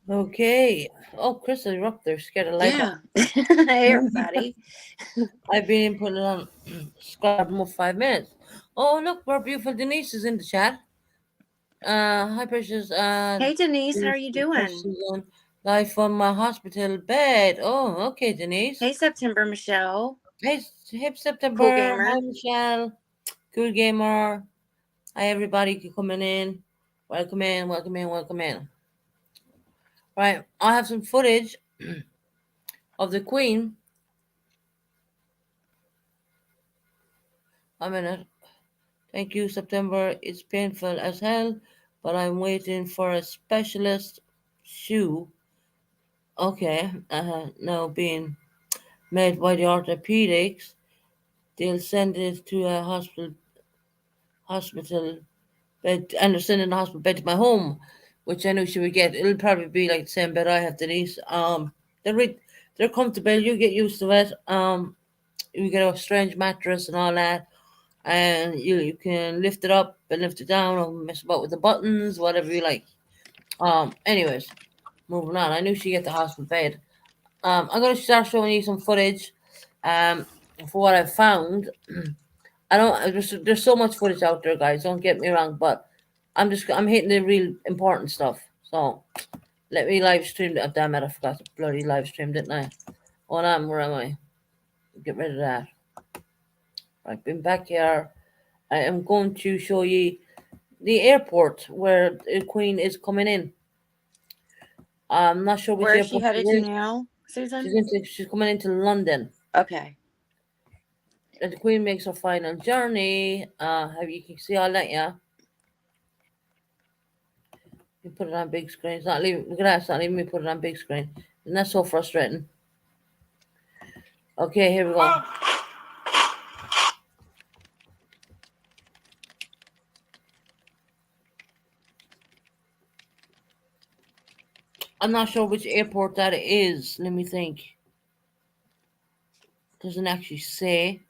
Okay. Oh, Chris, you're up there. Scared of light up. Yeah. Hey, everybody. I've been putting it on Skype almost 5 minutes. Oh, look, our beautiful Denise is in the chat. Hi, Precious. Hey, Denise. How This are you is doing? Precious on live from my hospital bed. Oh, okay, Denise. Hey, September Michelle. Hey, hip Cool September. Hi, Gamer. Michelle. Cool Gamer. Hi, everybody coming in. Welcome in, welcome in, welcome in. Right, I have some footage of the Queen. A minute. Thank you, September. It's painful as hell, but I'm waiting for a specialist shoe. Okay, now being made by the orthopedics. They'll send it to a hospital bed, and they're sending the hospital bed to my home, which I know she would get. It'll probably be like the same bed I have, Denise. They're they're comfortable. You get used to it. You get a strange mattress and all that, and you can lift it up and lift it down, or mess about with the buttons, whatever you like. Anyways, moving on. I knew she'd get the hospital bed. I'm gonna start showing you some footage. Um, for what I've found. I don't. There's so much footage out there, guys. Don't get me wrong, but I'm hitting the real important stuff. So let me live stream. Oh, damn it! I forgot to bloody live stream, didn't I? Hold on. Where am I? Get rid of that. I've been back here. I am going to show you the airport where the Queen is coming in. I'm not sure which Where is she airport she headed to is. now, Susan? She's coming into London. Okay. And the Queen makes her final journey. Have you can see all that, yeah? You put it on big screen. It's not leaving. Look at that. It's not letting me put it on big screen. Isn't that so frustrating? Okay, here we go. I'm not sure which airport that is. Let me think. Doesn't actually say.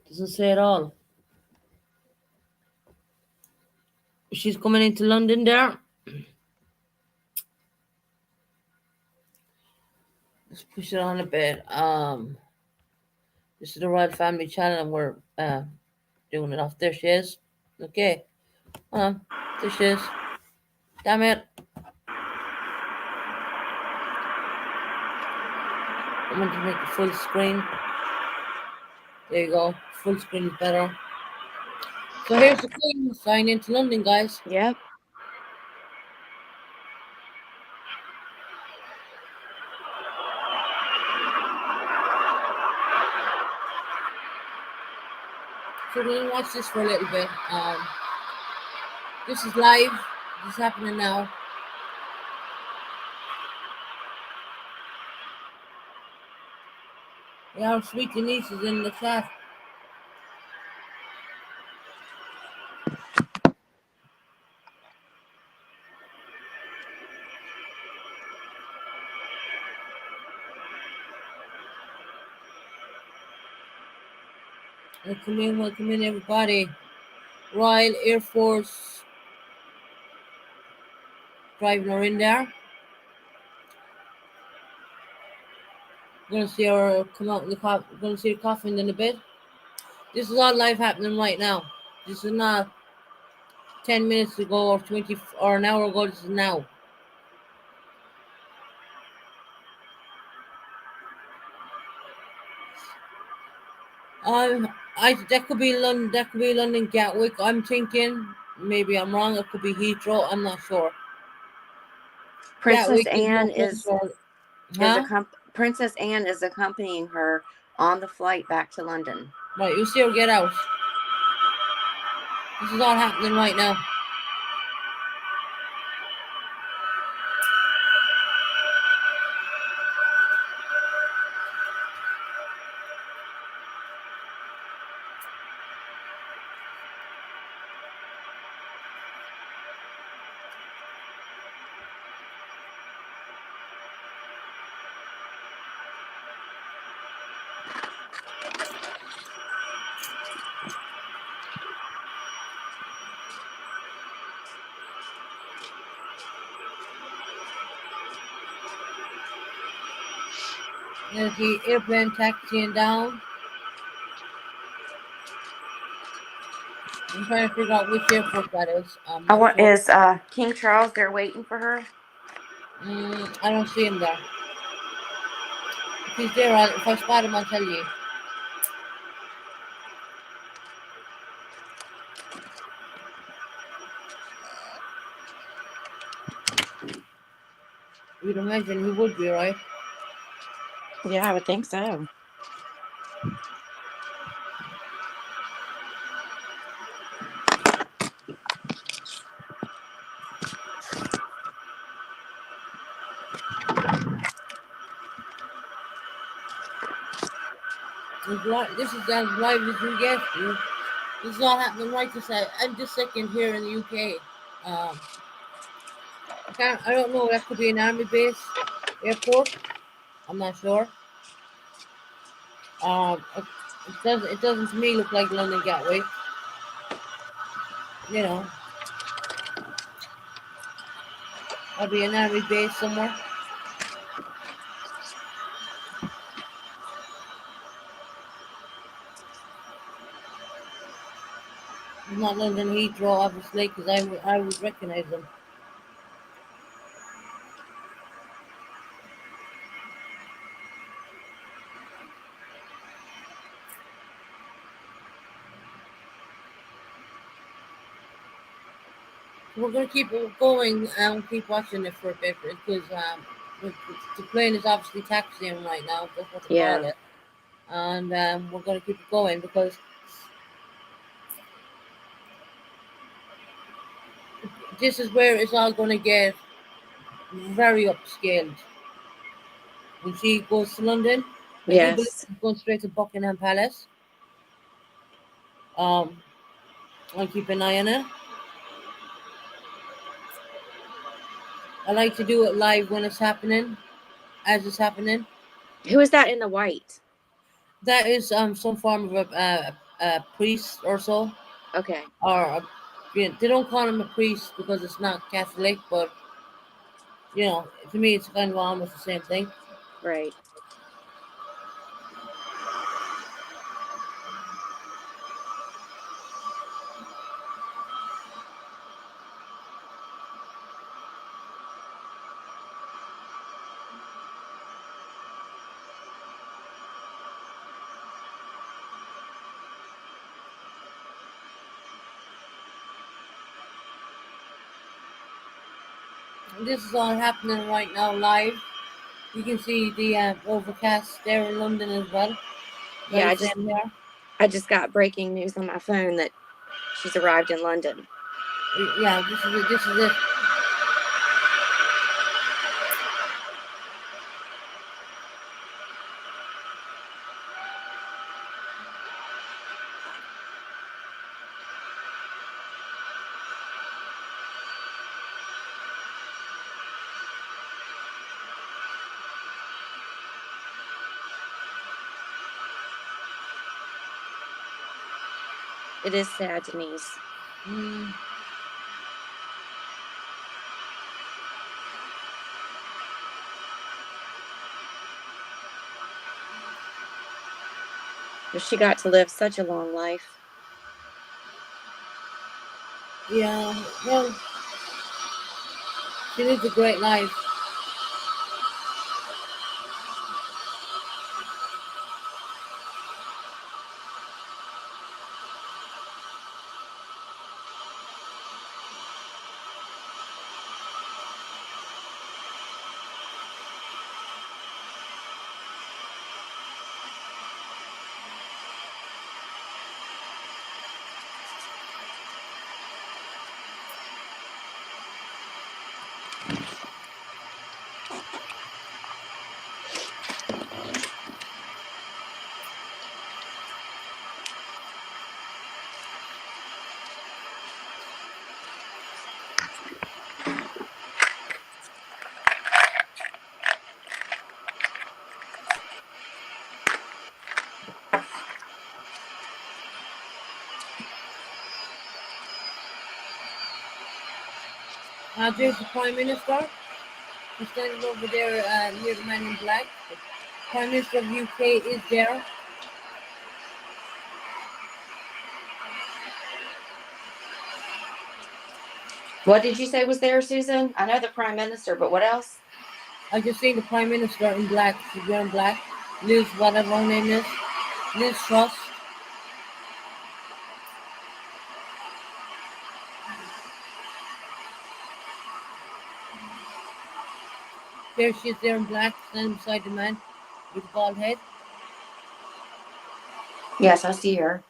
Doesn't say at all. She's coming into London there. Let's push it on a bit. This is the Royal Family Channel, and we're doing it off. There she is. Okay. There she is. Damn it. I'm going to make it full screen. There you go. Full screen is better. So here's the Queen flying into London, guys. Yep. So we're gonna watch this for a little bit. This is live. This is happening now. Yeah, our sweet Denise is in the chat. Welcome in, everybody. Royal Air Force driving her in there. We're gonna see her come out in the car. We're gonna see her coffin in a bit. This is all live happening right now. This is not 10 minutes ago or 20 or an hour ago. This is now. I that could be London. That could be London Gatwick. I'm thinking. Maybe I'm wrong. It could be Heathrow. I'm not sure. Princess Gatwick is Anne more is closer. is a Huh? Princess Anne is accompanying her on the flight back to London. Right, you see her get out. This is all happening right now. There's the airplane taxiing down. I'm trying to figure out which airport that is. Which one? Is King Charles there waiting for her? I don't see him there. If he's there, if I spot him, I'll tell you. You'd imagine he would be, right? Yeah, I would think so. This is as live as we get. This is all happening right this second here in the UK. I don't know. That could be an army base, airport. I'm not sure. It doesn't to me look like London Gatwick. You know, I'll be an army base somewhere. It's not London Heathrow, obviously, because I would recognize them. We're gonna keep going and keep watching it for a bit because the plane is obviously taxiing right now. That's what they call Yeah. it, and we're gonna keep it going because this is where it's all gonna get very upscaled. When she goes to London, I do believe Yes. she's going straight to Buckingham Palace. Um, I'll keep an eye on it. I like to do it live when it's happening, as it's happening. Who is that in the white? That is some form of a priest or so, Okay. or they don't call him a priest because it's not Catholic, but to me it's kind of almost the same thing. Right. This is all happening right now live. You can see the overcast there in London as well. Yeah, Very same here. I just got breaking news on my phone that she's arrived in London. Yeah, this is it. This is it. It is sad, Denise. Mm. But she got to live such a long life. Yeah, well, she lives a great life. There's the Prime Minister. He's standing over there near the man in black. Prime Minister of UK is there. What did you say was there, Susan? I know the Prime Minister, but what else? I just seen the Prime Minister in black. She's wearing black. Liz, whatever her name is. Liz Truss. There she is there in black, standing beside the man with the bald head. Yes, I see her.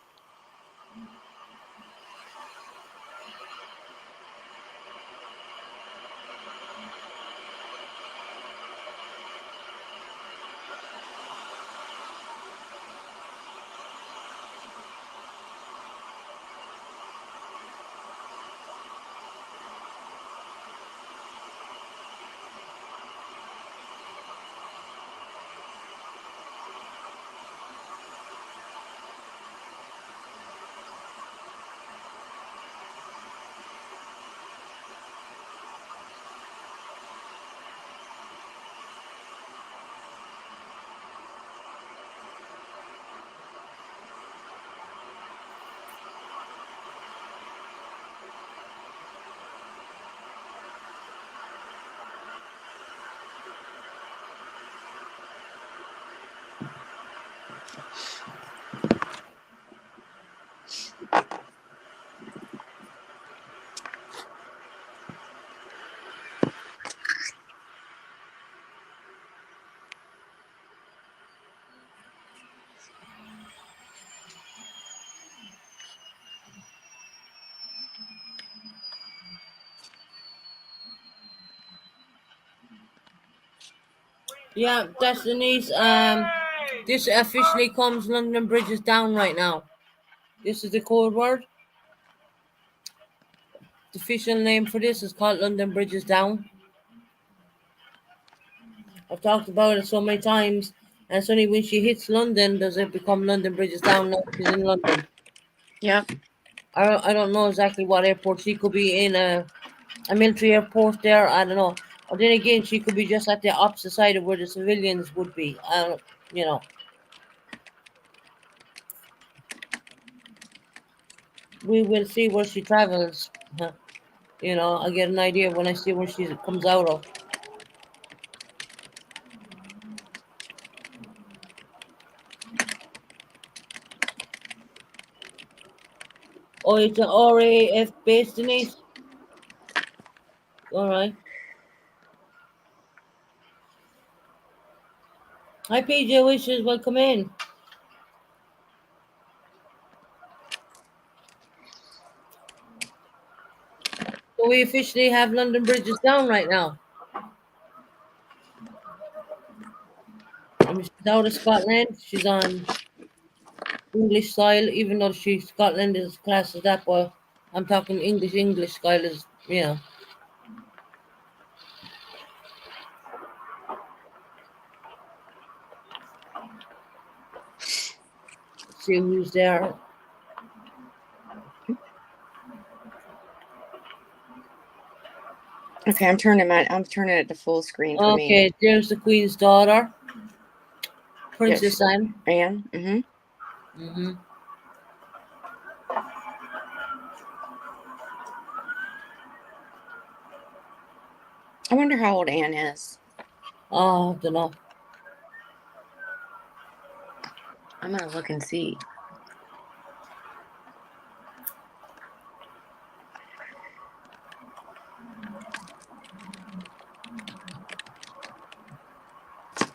Yeah, that's Denise. This officially comes London Bridge is down right now. This is the code word. The official name for this is called London Bridge is down. I've talked about it so many times, and it's only when she hits London does it become London Bridge is down. Now she's in London. Yep. I don't know exactly what airport. She could be in a military airport there. I don't know. Or then again, she could be just at the opposite side of where the civilians would be. I don't, you know. We will see where she travels. You know, I get an idea when I see where she comes out of. Oh, it's an RAF base, Denise. All right. Hi, PJ Wishes. Welcome in. So we officially have London Bridges down right now. She's out of Scotland. She's on English style, even though Scotland is classed as that, but I'm talking English style is, you know. See who's there. Okay, I'm turning it to full screen for me. Okay, there's the Queen's daughter, Princess Anne. Anne. I wonder how old Anne is. Oh, I don't know. I'm gonna look and see.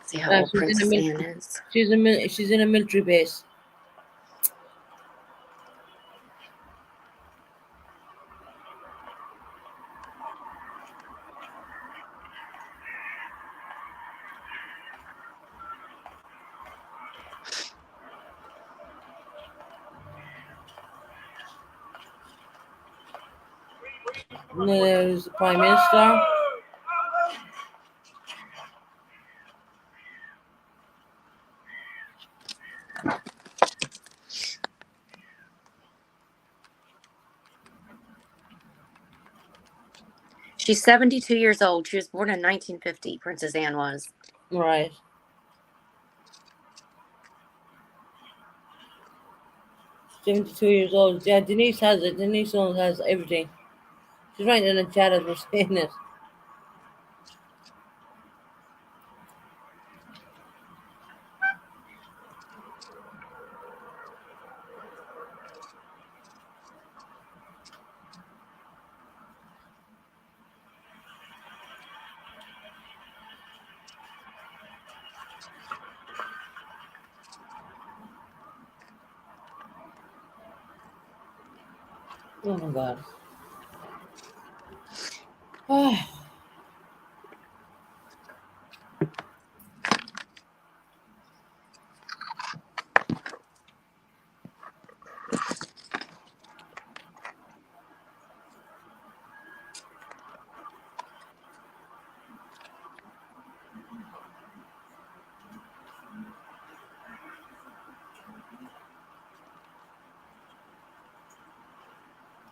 See how old Princess Anne is. She's in a military base. There's the Prime Minister. She's 72 years old. She was born in 1950. Princess Anne was. Right. 72 years old. Yeah, Denise has it. Denise owns has everything. She's writing in the chat as we're saying it. Oh my god.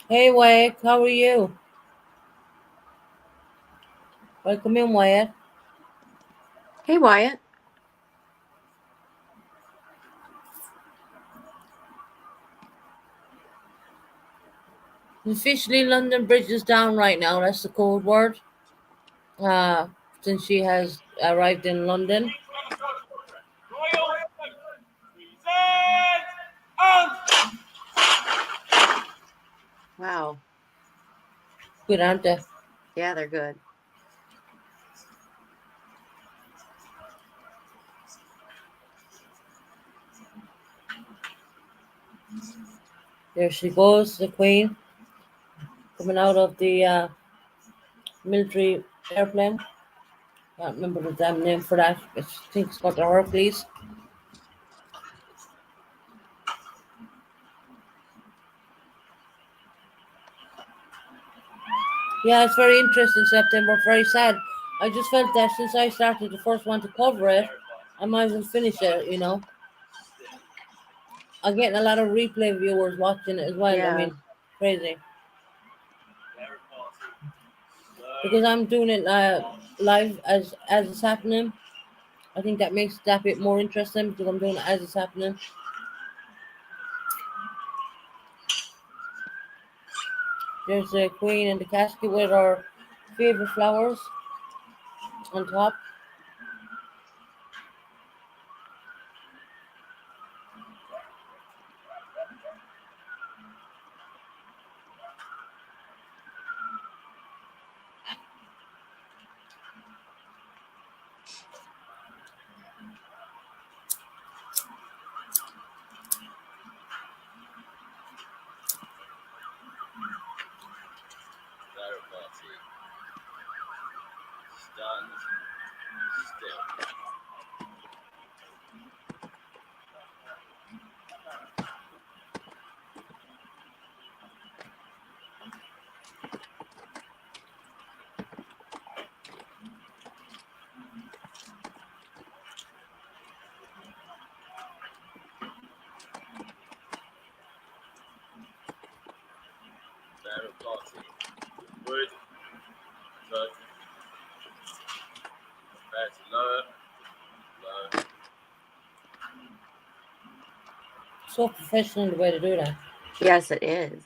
Hey Wyatt, how are you? Welcome in, Wyatt. Hey, Wyatt. Officially, London Bridge is down right now. That's the code word. Since she has arrived in London. Wow. Good, aren't they? Yeah, they're good. There she goes, the Queen, coming out of the military airplane. Can't remember the damn name for that. I think it's called the Hercules. Yeah, it's very interesting, September. Very sad. I just felt that since I started the first one to cover it, I might as well finish it, you know. I'm getting a lot of replay viewers watching it as well. I Yeah. mean, crazy. Because I'm doing it live as it's happening. I think that makes that bit more interesting because I'm doing it as it's happening. There's the Queen in the casket with our favorite flowers on top. So professional the way to do that. Yes, it is.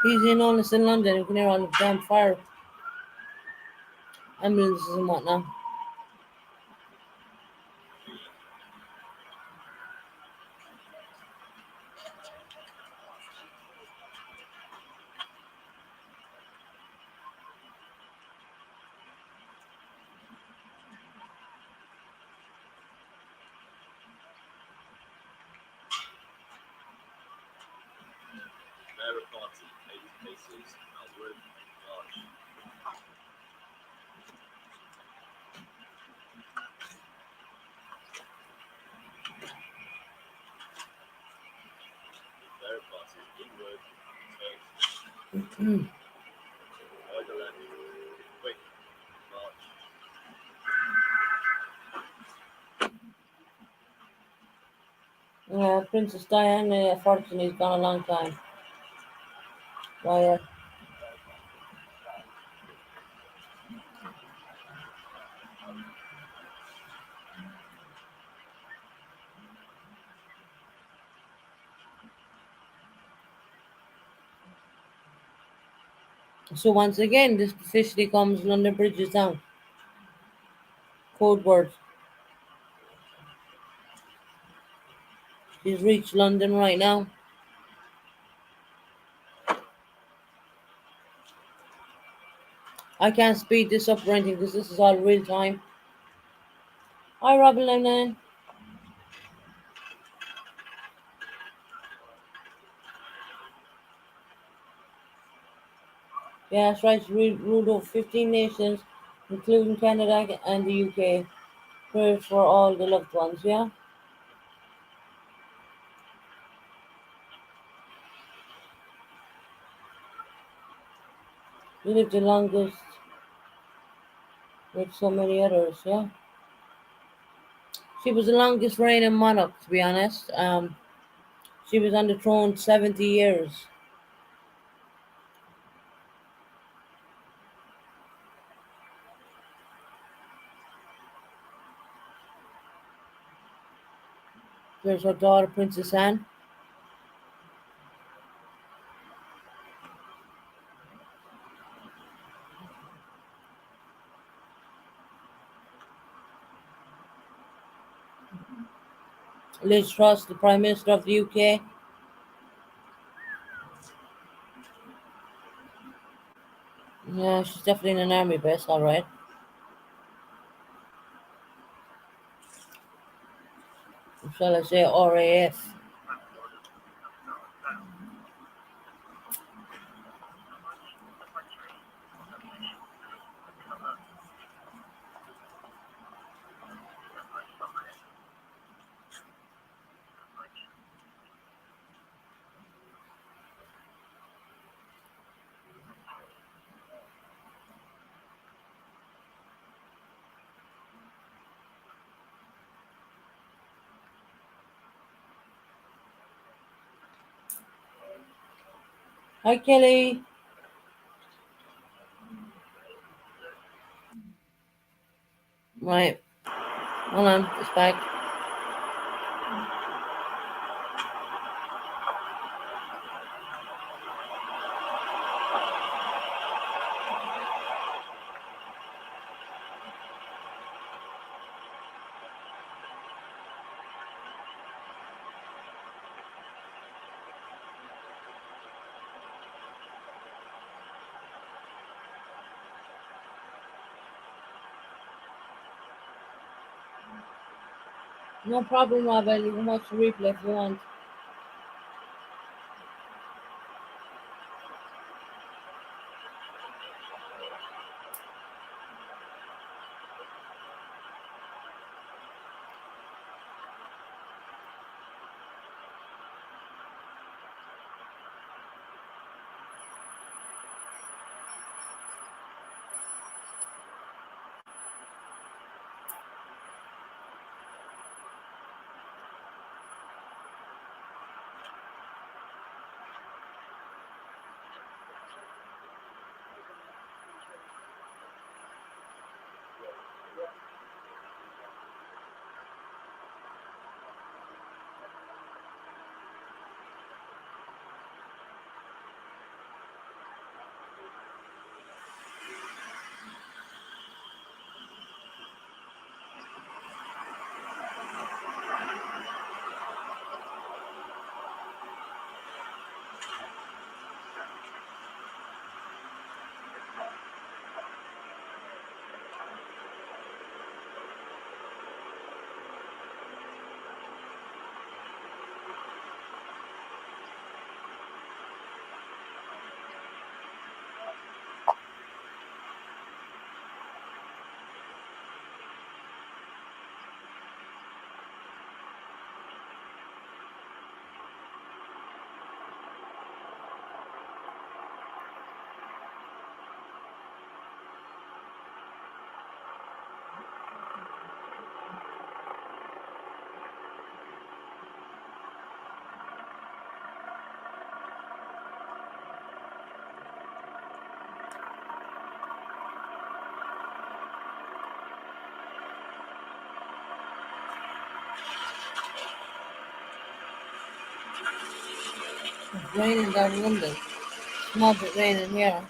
He's in on us in London. You can hear all the damn fire ambulances and whatnot. Yeah, Princess Diana, unfortunately, has gone a long time. Right. So once again, this officially comes London Bridge is down. Code word. She's reached London right now. I can't speed this up or anything because this is all real time. Hi, Robin Lennon. Yeah, that's right. She ruled over 15 nations, including Canada and the UK. Prayers for all the loved ones, yeah? She lived the longest with so many others, yeah? She was the longest reigning monarch, to be honest. She was on the throne 70 years. There's her daughter, Princess Anne. Liz Truss, the Prime Minister of the UK. Yeah, she's definitely in an army base, alright. Shall I say RAF? Hi, Kelly. Right, hold on, it's back. No problem, Robert. You can watch the replay if you want. It's raining down in London. Small bit raining here.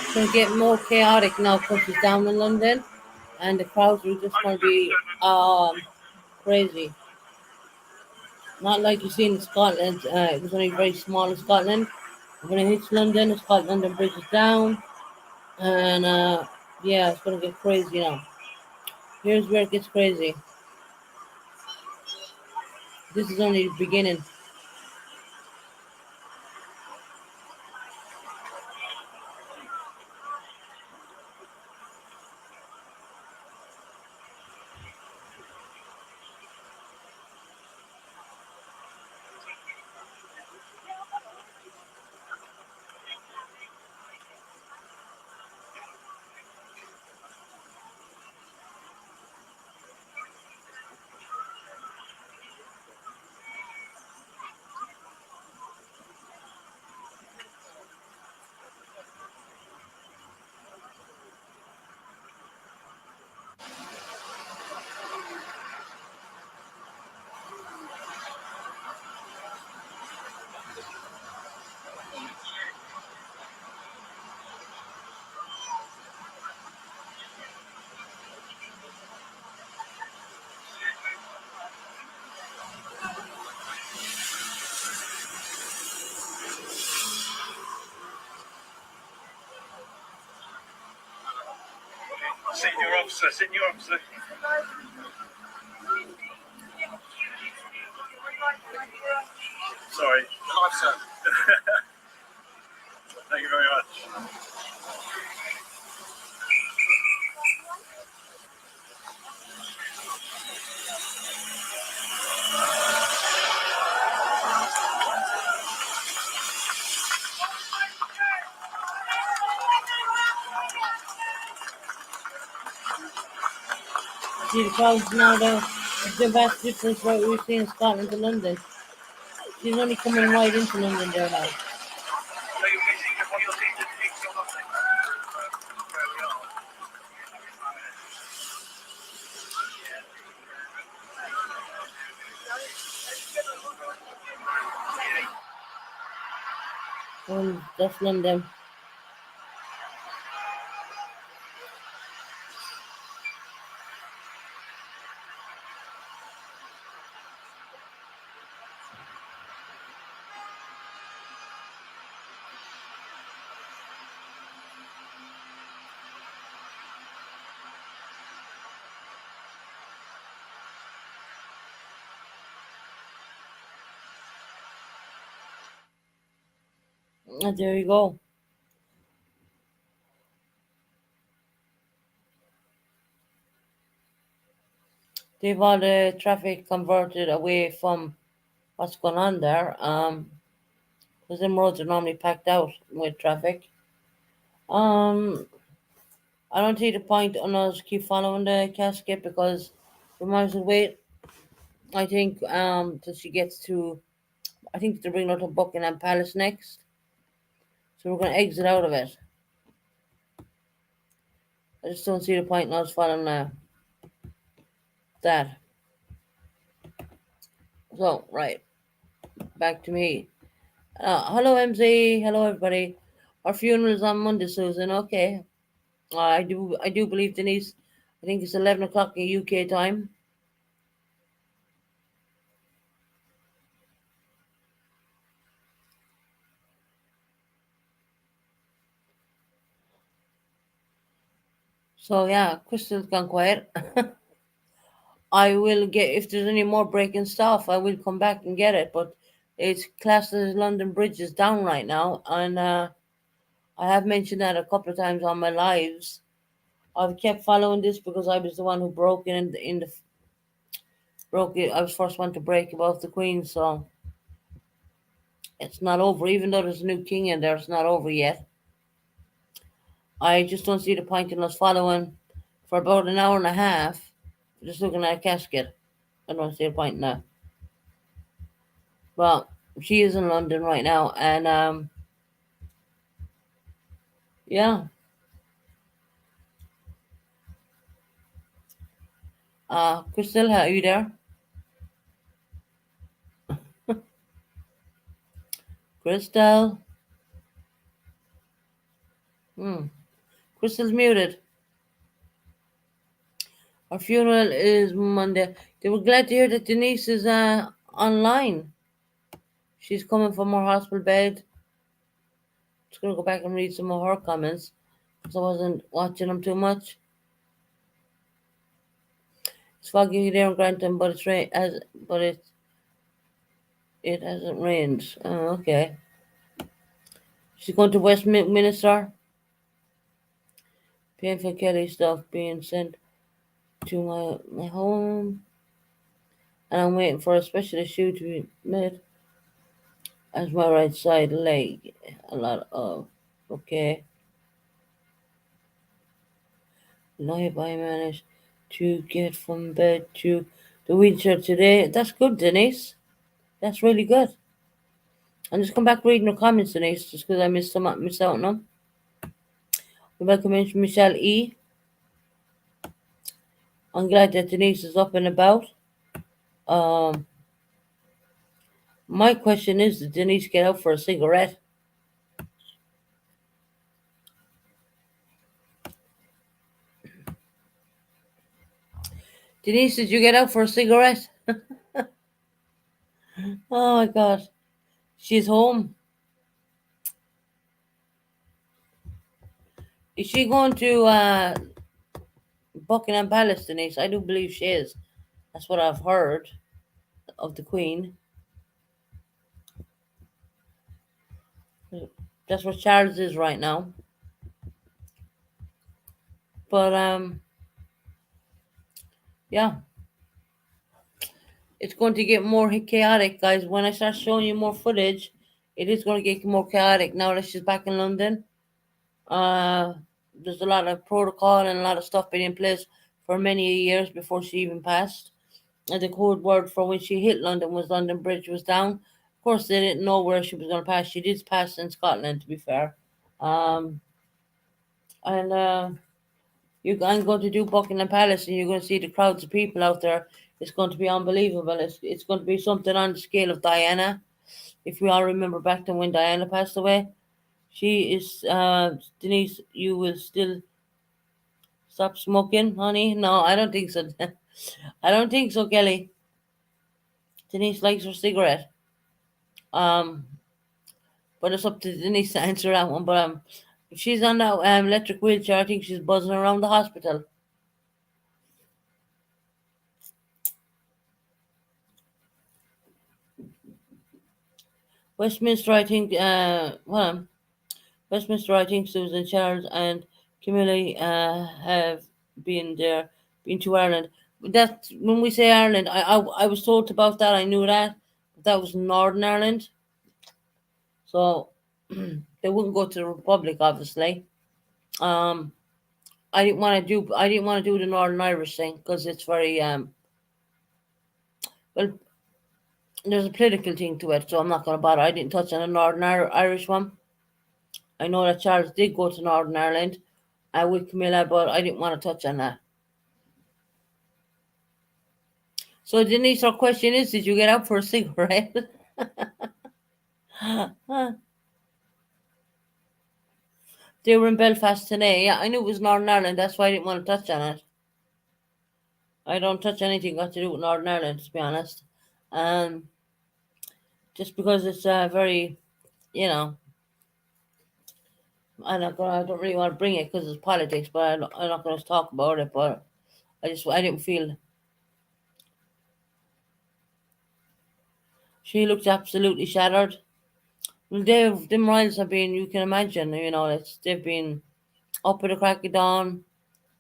It's going to get more chaotic now because it's down in London, and the crowds are just going to be crazy. Not like you see in Scotland. It was only very small in Scotland. When it hits London, it's called London Bridge is down, and yeah, it's going to get crazy now. Here's where it gets crazy. This is only the beginning. Senior officer, senior officer. sorry. Live, sir. Thank you very much. See the crowds now, the vast difference what we see in Scotland to London. She's only coming right into London there now. That's London. There you go. They've all the traffic converted away from what's going on there. Because them roads are normally packed out with traffic. I don't see the point on us keep following the casket because we might as well wait. I think till she gets to. I think they're bringing her to Buckingham Palace next, so we're going to exit out of it. I just don't see the point in us following that. So right, back to me. Hello MZ, hello everybody. Our funeral is on Monday, Susan. Okay, I do believe Denise. I think it's 11 o'clock in UK time. So yeah, Crystal's gone quiet. I will get if there's any more breaking stuff. I will come back and get it, but it's classed as London Bridge is down right now, and I have mentioned that a couple of times on my lives. I've kept following this because I was the one who broke in the broke it. I was first one to break above the Queen, so it's not over. Even though there's a new king in there, it's not over yet. I just don't see the point in us following for about an hour and a half, just looking at a casket. I don't see the point in that. Well, she is in London right now, and yeah. Crystal, are you there? Crystal. Crystal's muted. Our funeral is Monday. They were glad to hear that Denise is online. She's coming from her hospital bed. Just gonna go back and read some of her comments because I wasn't watching them too much. It's foggy there in Grantham, but it's rain but it hasn't rained. Oh, okay. She's going to Westminster. Painful Kelly stuff being sent to my home, and I'm waiting for a specialist shoe to be made as my right side leg. A lot of okay. Live I managed to get from bed to the wheelchair today. That's good, Denise. That's really good. I'm just come back reading the comments, Denise, just because I missed out on them. Welcome in Michelle E. I'm glad that Denise is up and about. My question is, did Denise get out for a cigarette? Denise, did you get out for a cigarette? Oh my God. She's home. Is she going to Buckingham Palace, Denise? I do believe she is. That's what I've heard of the Queen. That's what Charles is right now. But yeah, it's going to get more chaotic, guys. When I start showing you more footage, it is going to get more chaotic now that she's back in London. Uh, there's a lot of protocol and a lot of stuff been in place for many years before she even passed. And the code word for when she hit London was London Bridge was down. Of course, they didn't know where she was going to pass. She did pass in Scotland, to be fair. Um, and I'm going to do Buckingham Palace, and you're going to see the crowds of people out there. It's going to be unbelievable. It's going to be something on the scale of Diana. If we all remember back to when Diana passed away, she is Denise. You will still stop smoking, honey? No, I don't think so. I don't think so, Kelly. Denise likes her cigarette. Um, but it's up to Denise to answer that one. But if she's on that electric wheelchair, I think she's buzzing around the hospital. Westminster, I think. Westminster, I think Susan Charles and Camilla have been there, been to Ireland. That when we say Ireland, I was told about that. I knew that. But that was Northern Ireland, so they wouldn't go to the Republic, obviously. Um, I didn't want to do the Northern Irish thing because it's very well. There's a political thing to it, so I'm not going to bother. I didn't touch on the Northern Irish one. I know that Charles did go to Northern Ireland with Camilla, but I didn't want to touch on that. So Denise, our question is, did you get out for a cigarette? They were in Belfast today. Yeah, I knew it was Northern Ireland. That's why I didn't want to touch on it. I don't touch anything got to do with Northern Ireland, to be honest. Um, just because it's very, you know, I don't really want to bring it because it's politics, but I'm not going to talk about it. But I didn't feel. She looked absolutely shattered. Well, them royals have been, you can imagine, they've been up at the crack of dawn,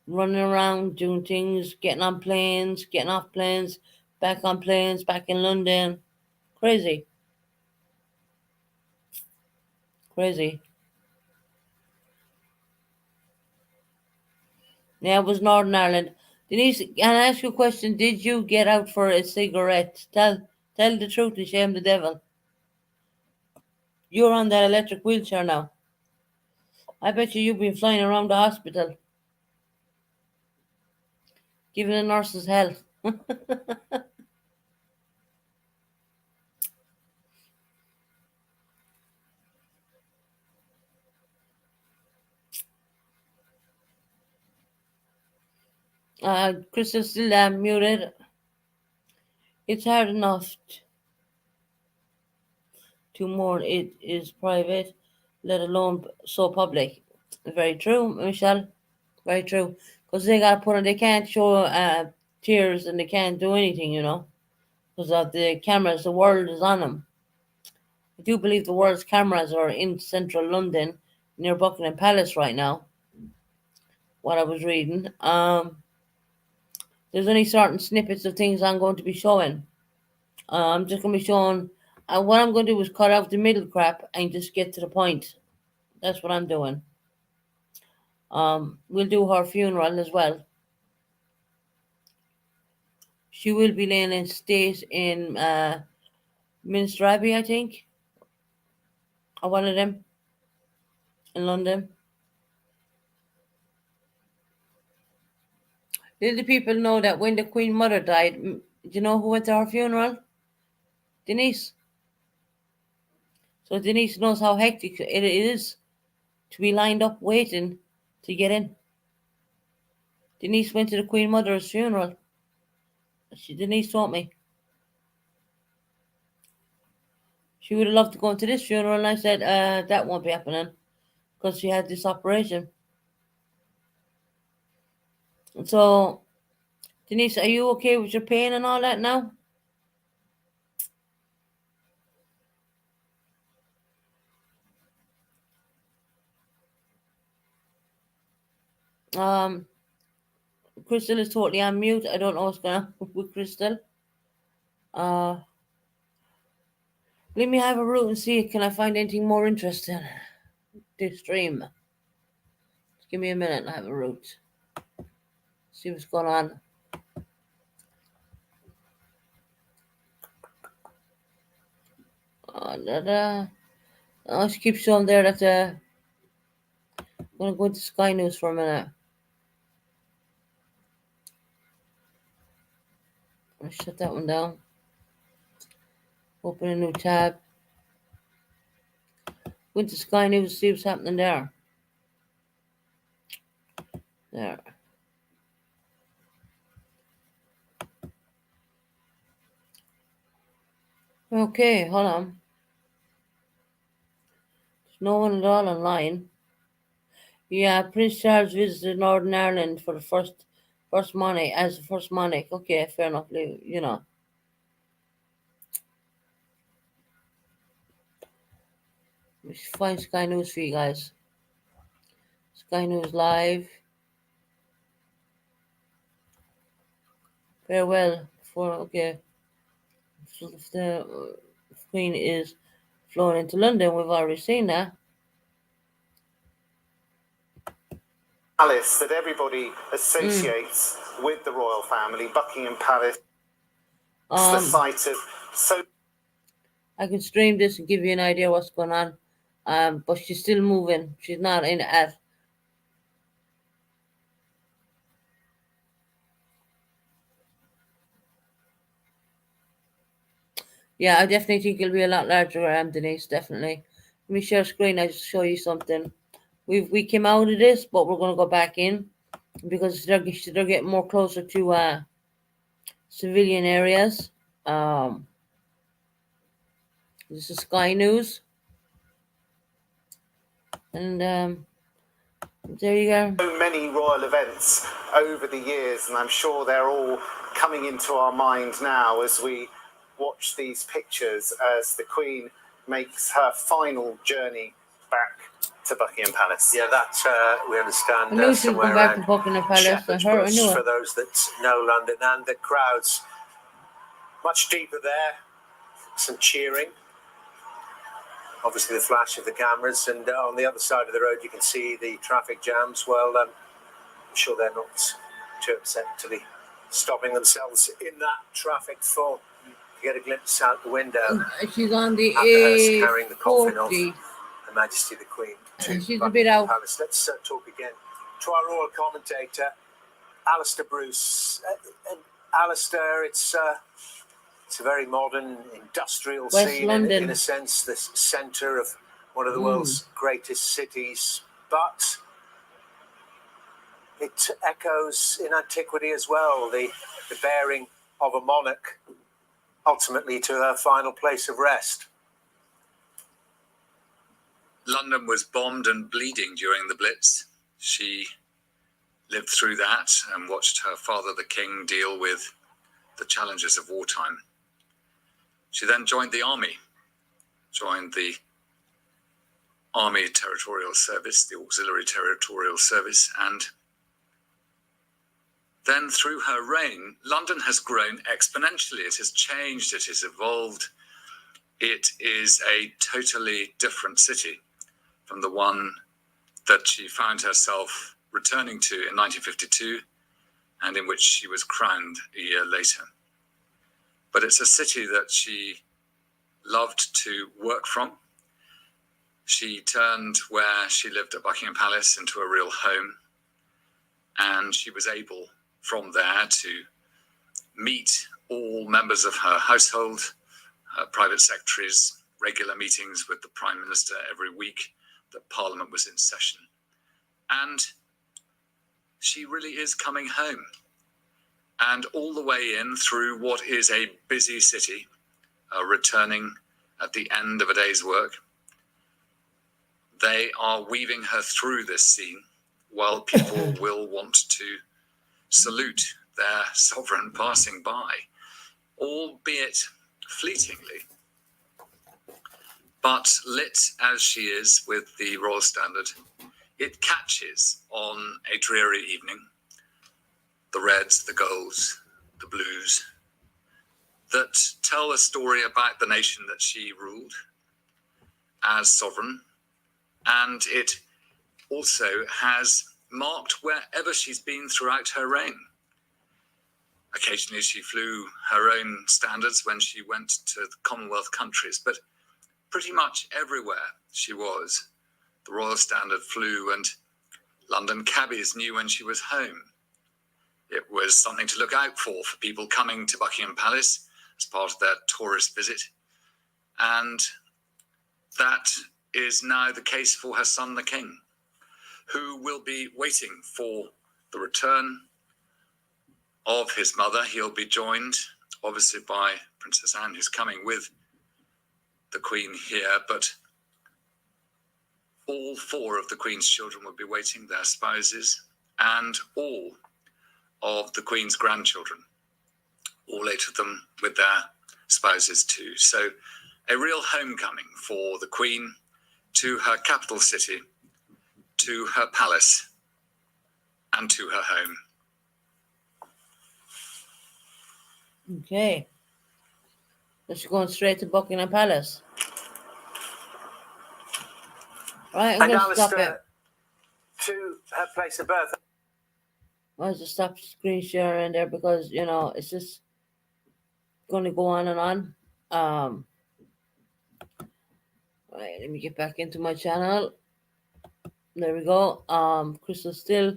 running around, doing things, getting on planes, getting off planes, back on planes, back in London. Crazy. Crazy. Yeah, it was Northern Ireland. Denise, can I ask you a question? Did you get out for a cigarette? Tell the truth and shame the devil. You're on that electric wheelchair now. I bet you've been flying around the hospital, giving the nurses hell. Chris is still muted. It's hard enough to mourn. It is private, let alone so public. Very true, Michelle. Very true. Because they got put on, they can't show tears and they can't do anything, because of the cameras. The world is on them. I do believe the world's cameras are in central London near Buckingham Palace right now. What I was reading. There's only certain snippets of things I'm going to be showing. I'm just going to be showing. What I'm going to do is cut out the middle crap and just get to the point. That's what I'm doing. We'll do her funeral as well. She will be laying in state in Minster Abbey, I think, or one of them in London. Did the people know that when the Queen Mother died, do you know who went to her funeral? Denise. So Denise knows how hectic it is to be lined up waiting to get in. Denise went to the Queen Mother's funeral. Denise told me. She would have loved to go into this funeral, and I said, that won't be happening because she had this operation. And so, Denise, are you okay with your pain and all that now? Crystal is totally on mute. I don't know what's going on with Crystal. Let me have a root and see, can I find anything more interesting to stream? Just give me a minute and have a root. See what's going on. She keeps showing there that I'm going to go into Sky News for a minute. I'm going to shut that one down. Open a new tab. Go into Sky News, see what's happening there. There. Okay, hold on. There's no one at all online. Yeah, Prince Charles visited Northern Ireland for the first monarch, as the first monarch. Okay, fair enough, you know. Let me find Sky News for you guys. Sky News Live. Farewell. Okay. So if the Queen is flown into London, we've already seen that. Palace that everybody associates with the royal family, Buckingham Palace. It's the site of so. I can stream this and give you an idea what's going on. But she's still moving. She's not in at. Yeah, I definitely think it'll be a lot larger, Denise. Definitely. Let me share screen. I just show you something. We came out of this, but we're gonna go back in because they're getting more closer to civilian areas. This is Sky News, and there you go. So many royal events over the years, and I'm sure they're all coming into our mind now as we watch these pictures as the Queen makes her final journey back to Buckingham Palace. Yeah, that we understand. I knew she'd somewhere go back to around Buckingham Palace. Shepherd's I Bush, knew it. for those that know London, and the crowds much deeper there. Some cheering. Obviously, the flash of the cameras, and on the other side of the road, you can see the traffic jams. Well, I'm sure they're not too upset to be stopping themselves in that traffic for to get a glimpse out the window. She's on the carrying the coffin of A40. Her Majesty the Queen to She's a bit Buckingham out. Palace. Let's talk again to our royal commentator, Alistair Bruce. Alistair, it's a very modern industrial West scene London. in a sense, the centre of one of the world's greatest cities, but it echoes in antiquity as well, the bearing of a monarch ultimately to her final place of rest. London was bombed and bleeding during the Blitz. She lived through that and watched her father, the King, deal with the challenges of wartime. She then joined the army, joined the Army Territorial Service, the Auxiliary Territorial Service, and then through her reign, London has grown exponentially. It has changed, it has evolved. It is a totally different city from the one that she found herself returning to in 1952 and in which she was crowned a year later. But it's a city that she loved to work from. She turned where she lived at Buckingham Palace into a real home, and she was able from there to meet all members of her household, her private secretaries, regular meetings with the Prime Minister every week that Parliament was in session. And she really is coming home. And all the way in through what is a busy city, returning at the end of a day's work. They are weaving her through this scene while people will want to salute their sovereign passing by, albeit fleetingly. But lit as she is with the Royal Standard, it catches on a dreary evening the reds, the golds, the blues that tell a story about the nation that she ruled as sovereign. And it also has marked wherever she's been throughout her reign. Occasionally she flew her own standards when she went to the Commonwealth countries, but pretty much everywhere she was, the Royal Standard flew, and London cabbies knew when she was home. It was something to look out for people coming to Buckingham Palace as part of their tourist visit. And that is now the case for her son, the King, who will be waiting for the return of his mother. He'll be joined, obviously, by Princess Anne, who's coming with the Queen here, but all 4 of the Queen's children will be waiting, their spouses, and all of the Queen's grandchildren, all 8 of them with their spouses too. So a real homecoming for the Queen to her capital city, to her palace, and to her home. Okay. So she's going straight to Buckingham Palace. Right, I'm And going to stop Alistair, it. to her place of birth. I'll just stop screen sharing there because, you know, it's just going to go on and on. Right, let me get back into my channel. There we go. Crystal Still.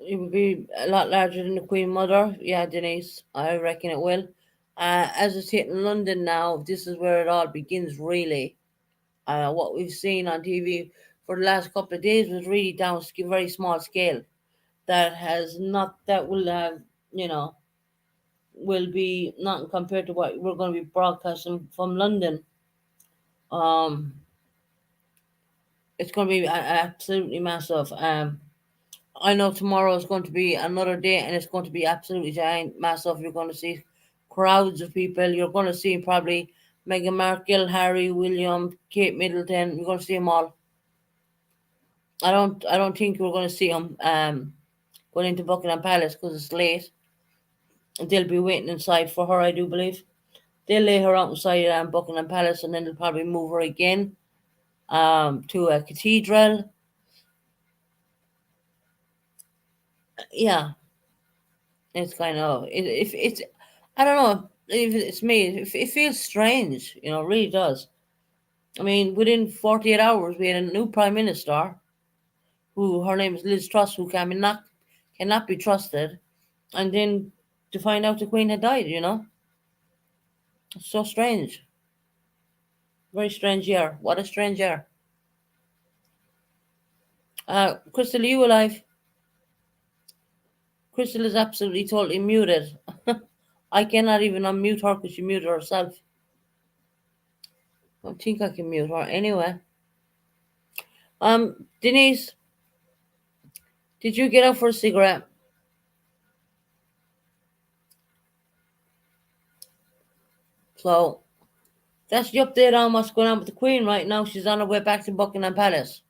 It will be a lot larger than the Queen Mother. Yeah, Denise, I reckon it will. As it's hitting London now, this is where it all begins, really. What we've seen on TV for the last couple of days was really down very small scale. That will have, you know, will be nothing compared to what we're going to be broadcasting from London. It's going to be absolutely massive. I know tomorrow is going to be another day, and it's going to be absolutely giant, massive. You're going to see crowds of people. You're going to see probably Meghan Markle, Harry, William, Kate Middleton. You're going to see them all. I don't think we're going to see them going into Buckingham Palace because it's late. They'll be waiting inside for her, I do believe. They'll lay her out inside Buckingham Palace, and then they'll probably move her again to a cathedral. Yeah, it's kind of if it's I don't know if it's me. It feels strange, you know, it really does. I mean, within 48 hours, we had a new prime minister, who her name is Liz Truss, who cannot be trusted, and then to find out the Queen had died, you know, it's so strange. Very strange year. What a strange year. Crystal, are you alive? Crystal is absolutely totally muted. I cannot even unmute her because she muted herself. I don't think I can mute her anyway. Denise, did you get out for a cigarette? So that's the update on what's going on with the Queen right now. She's on her way back to Buckingham Palace.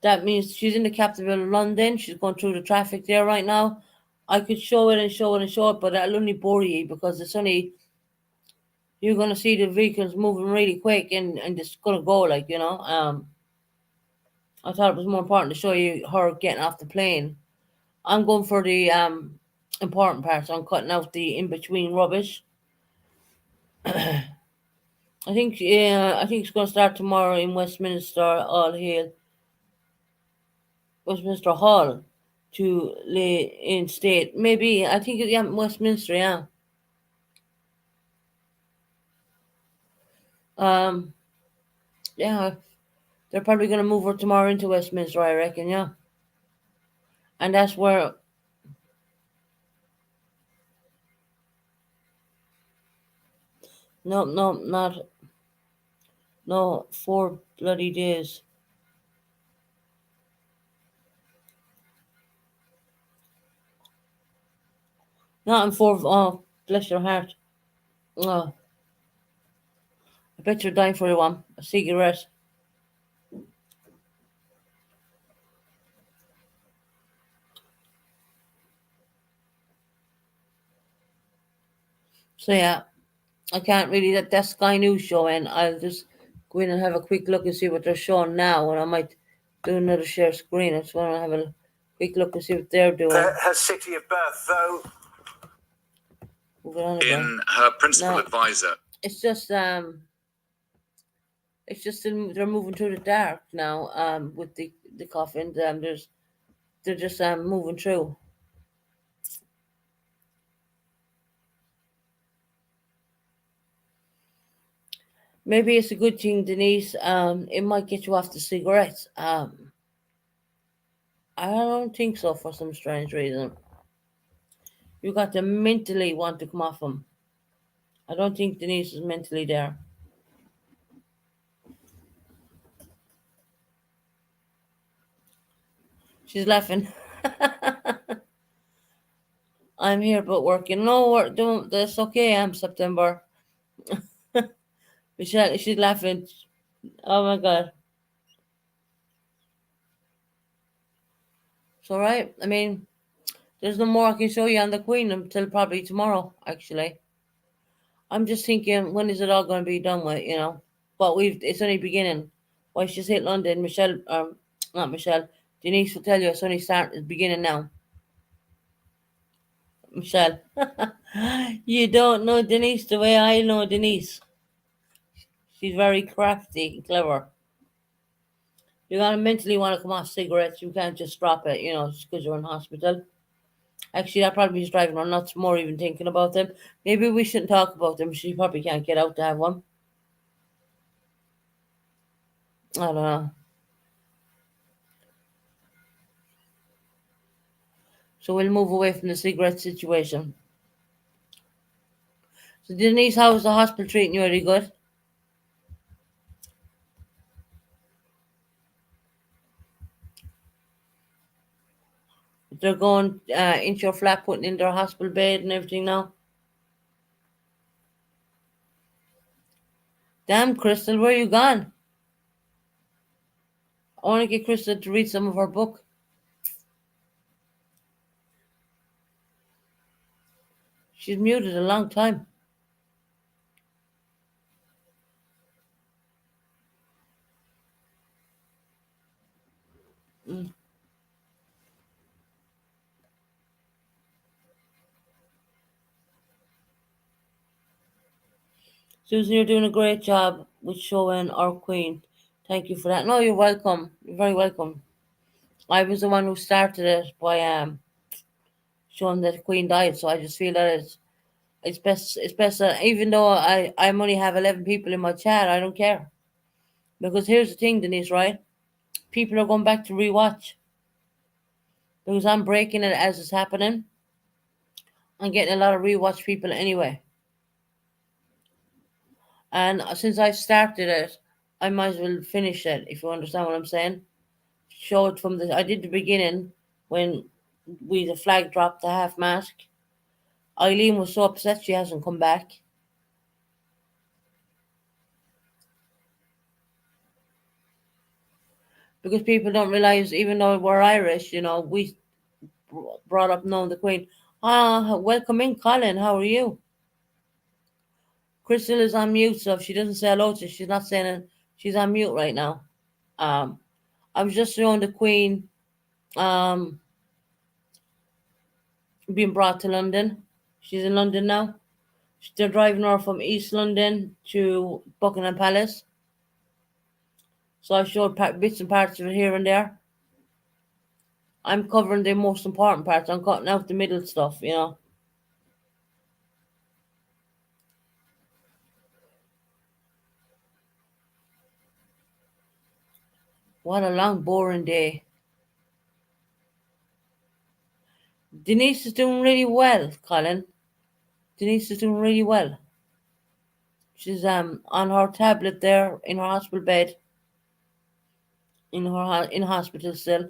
That means she's in the capital of London. She's going through the traffic there right now. I could show it and show it and show it, but that'll only bore you because it's only, you're going to see the vehicles moving really quick and it's going to go, like, you know. I thought it was more important to show you her getting off the plane. I'm going for the important parts. I'm cutting out the in-between rubbish. I think it's going to start tomorrow in Westminster Hall to lay in state. Maybe, I think it's Westminster, yeah. Yeah, they're probably going to move her tomorrow into Westminster, I reckon, yeah. And that's where no, 4 bloody days. Not in 4, oh, bless your heart. Oh. I bet you're dying for one. A cigarette. So yeah, I can't really let that Sky News show in. I'll just go in and have a quick look and see what they're showing now, and I might do another share screen. I just want to have a quick look and see what they're doing. Her city of birth, though. Moving on again. In her principal No. advisor, It's just they're moving through the dark now. With the coffins. They're just moving through. Maybe it's a good thing, Denise. It might get you off the cigarettes. I don't think so for some strange reason. You got to mentally want to come off them. I don't think Denise is mentally there. She's laughing. I'm here but working. No, work. Don't. That's okay. I'm September. Michelle, she's laughing. Oh my God. It's all right. I mean, there's no more I can show you on the Queen until probably tomorrow, actually. I'm just thinking, when is it all going to be done with, But it's only beginning. Why she's hit London, Michelle, not Michelle, Denise will tell you it's only it's beginning now. Michelle, you don't know Denise the way I know Denise. She's very crafty and clever. You gotta mentally want to come off cigarettes. You can't just drop it, just because you're in hospital. Actually, that probably is driving her nuts more even thinking about them. Maybe we shouldn't talk about them. She probably can't get out to have one. I don't know. So we'll move away from the cigarette situation. So Denise, how is the hospital treating you? Are they good? They're going into your flat, putting in their hospital bed and everything now. Damn, Crystal, where you gone? I want to get Crystal to read some of her book. She's muted a long time. Susan, you're doing a great job with showing our Queen. Thank you for that. No, you're welcome. You're very welcome. I was the one who started it by showing that the Queen died, so I just feel that it's best that even though I only have 11 people in my chat, I don't care. Because here's the thing, Denise, right? People are going back to rewatch. Because I'm breaking it as it's happening. I'm getting a lot of rewatch people anyway. And since I started it, I might as well finish it, if you understand what I'm saying. Show it from I did the beginning when the flag dropped the half mask. Eileen was so upset she hasn't come back. Because people don't realize, even though we're Irish, we brought up knowing the Queen. Welcome in, Colin. How are you? Crystal is on mute, so if she doesn't say hello to you, she's not saying it. She's on mute right now. I was just showing the Queen being brought to London. She's in London now. They're driving her from East London to Buckingham Palace. So I showed bits and parts of it here and there. I'm covering the most important parts. I'm cutting out the middle stuff, What a long, boring day. Denise is doing really well, Colin. Denise is doing really well. She's on her tablet there in her hospital bed. In hospital still.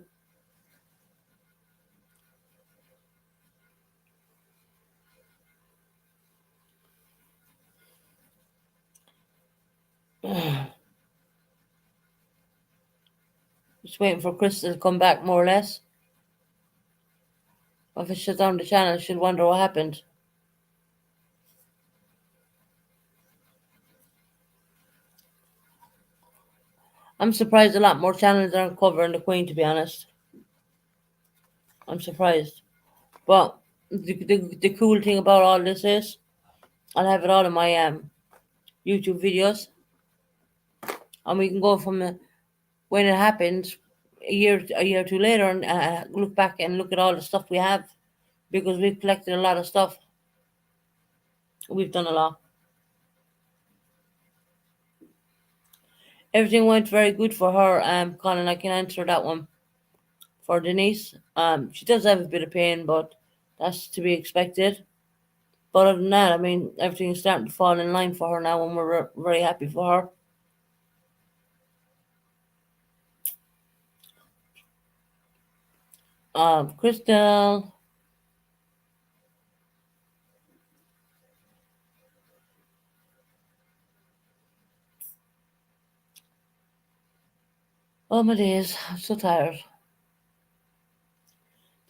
Just waiting for Crystal to come back, more or less. If it shuts down the channel, she'll wonder what happened. I'm surprised a lot more channels aren't covering the Queen, to be honest. I'm surprised. But the cool thing about all this is I'll have it all in my YouTube videos. And we can go from when it happened a year or two later and look back and look at all the stuff we have, because we've collected a lot of stuff. We've done a lot. Everything went very good for her, Colin. I can answer that one. For Denise, she does have a bit of pain, but that's to be expected. But other than that, I mean, everything's starting to fall in line for her now, and we're very happy for her. Crystal. Oh my days, I'm so tired.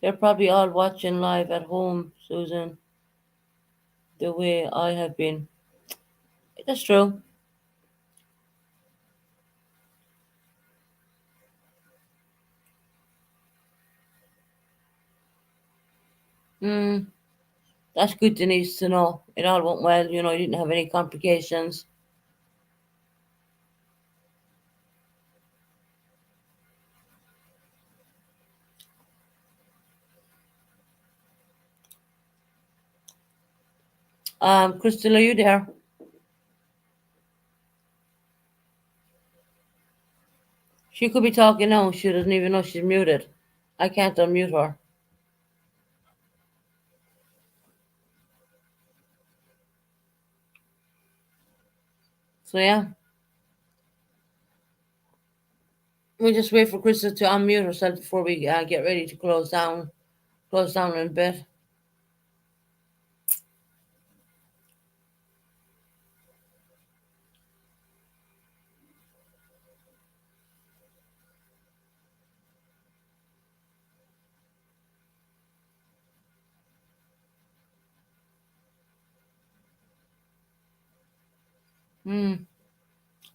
They're probably all watching live at home, Susan, the way I have been. That's true. That's good, Denise, to know. It all went well, you didn't have any complications. Crystal, are you there? She could be talking now. She doesn't even know she's muted. I can't unmute her. So yeah, we just wait for Crystal to unmute herself before we get ready to close down in a bit.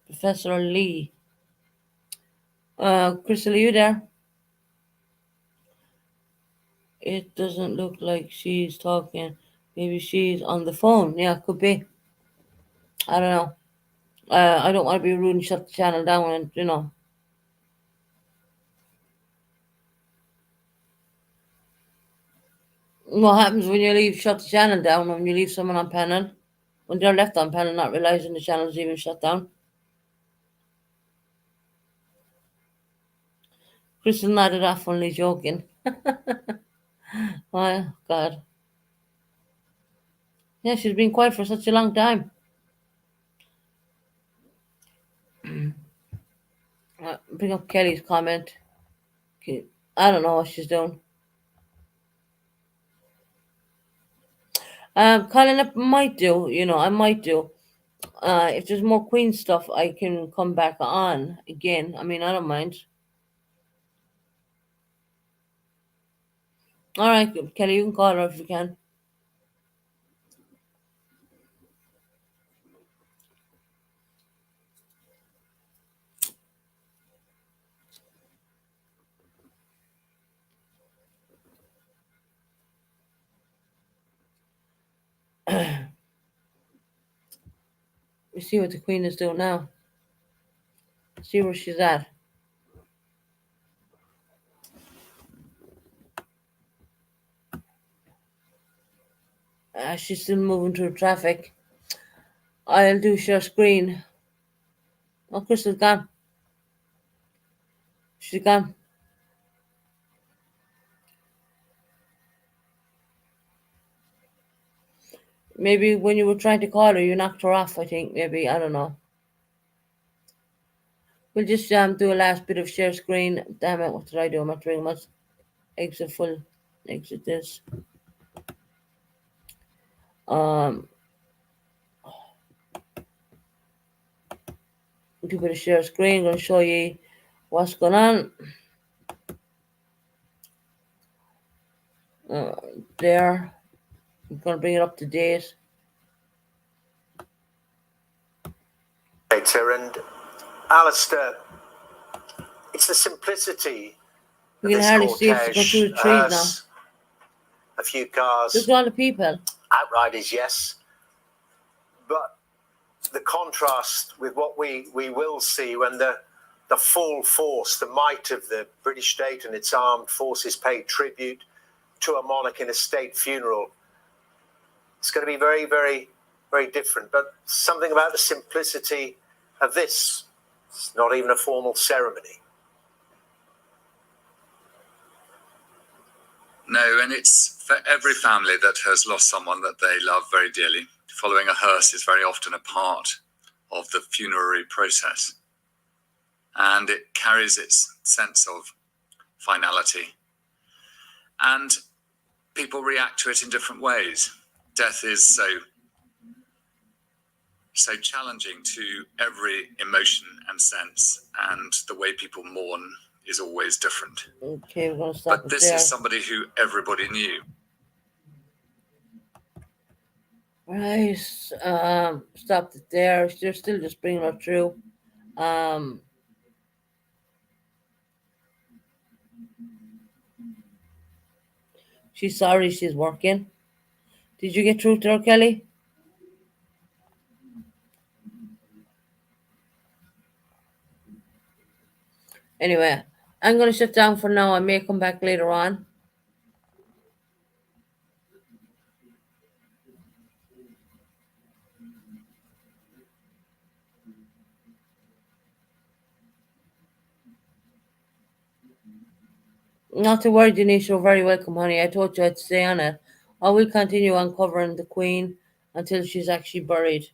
Professor Lee. Crystal, are you there? It doesn't look like she's talking. Maybe she's on the phone. Yeah, could be. I don't know. I don't want to be rude and shut the channel down, and what happens when you shut the channel down, when you leave someone on panel, when they're left on panel, not realizing the channel's even shut down. Crystal nodded off, only joking. Oh, God. Yeah, she's been quiet for such a long time. Bring up Kelly's comment. Okay. I don't know what she's doing. Colin, I might do. I might do. If there's more Queen stuff, I can come back on again. I mean, I don't mind. All right, Kelly, you can call her if you can. We see what the Queen is doing now. See where she's at. She's still moving through traffic. I'll do share screen. Oh, Crystal's gone. She's gone. Maybe when you were trying to call her, you knocked her off, I think. Maybe, I don't know. We'll just do a last bit of share screen. Damn it, what did I do? I'm not doing much. Exit full. Exit this. give it a share screen. I'm going to show you what's going on. There. I'm going to bring it up to date. And Alistair, it's the simplicity You of can this hardly see it. It's going cortege. through the trees now. A few cars, Look at all the people. outriders, yes, but the contrast with what we will see when the full force, the might of the British state and its armed forces pay tribute to a monarch in a state funeral. It's going to be very, very, very different. But something about the simplicity of this. It's not even a formal ceremony. No, and it's for every family that has lost someone that they love very dearly. Following a hearse is very often a part of the funerary process. And it carries its sense of finality. And people react to it in different ways. Death is so challenging to every emotion and sense, and the way people mourn is always different. Okay, we're going to stop But it this there. is somebody who everybody knew. Right. Stopped it there. They're still just bringing her through. She's sorry she's working. Did you get through to her, Kelly? Anyway, I'm going to shut down for now. I may come back later on. Not to worry, Denise. You're very welcome, honey. I told you I'd stay on it. I will continue uncovering the Queen until she's actually buried.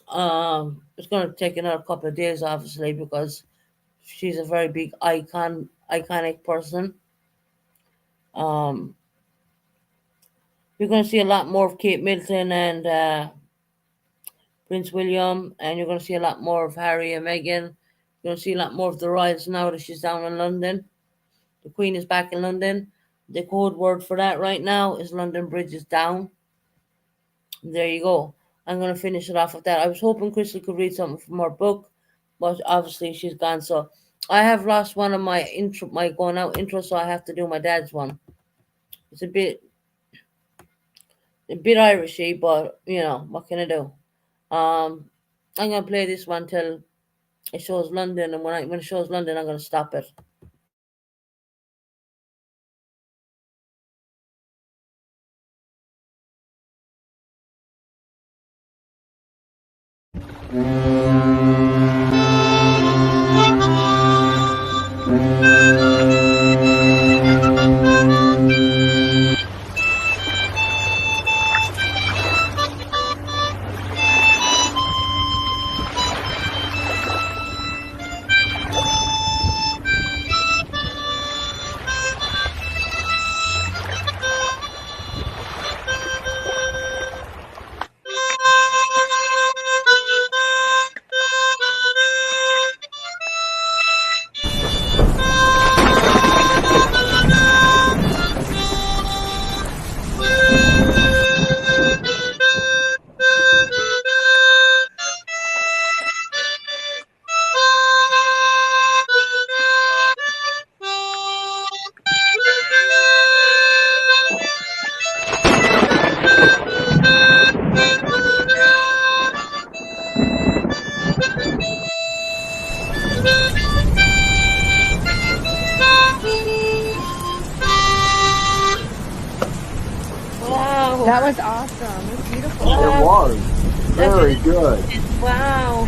It's going to take another couple of days, obviously, because she's a very big iconic person. You're going to see a lot more of Kate Middleton and Prince William, and you're going to see a lot more of Harry and Meghan. You're going to see a lot more of the royals now that she's down in London. The Queen is back in London. The code word for that right now is London Bridge is down. There you go. I'm going to finish it off with that. I was hoping Crystal could read something from her book, but obviously she's gone. So I have lost one of my going out intro, so I have to do my dad's one. It's a bit Irishy, but you know, what can I do? I'm going to play this one till it shows London, and when it shows London, I'm going to stop it. That was awesome. It was beautiful. Wow. It was very good. Wow.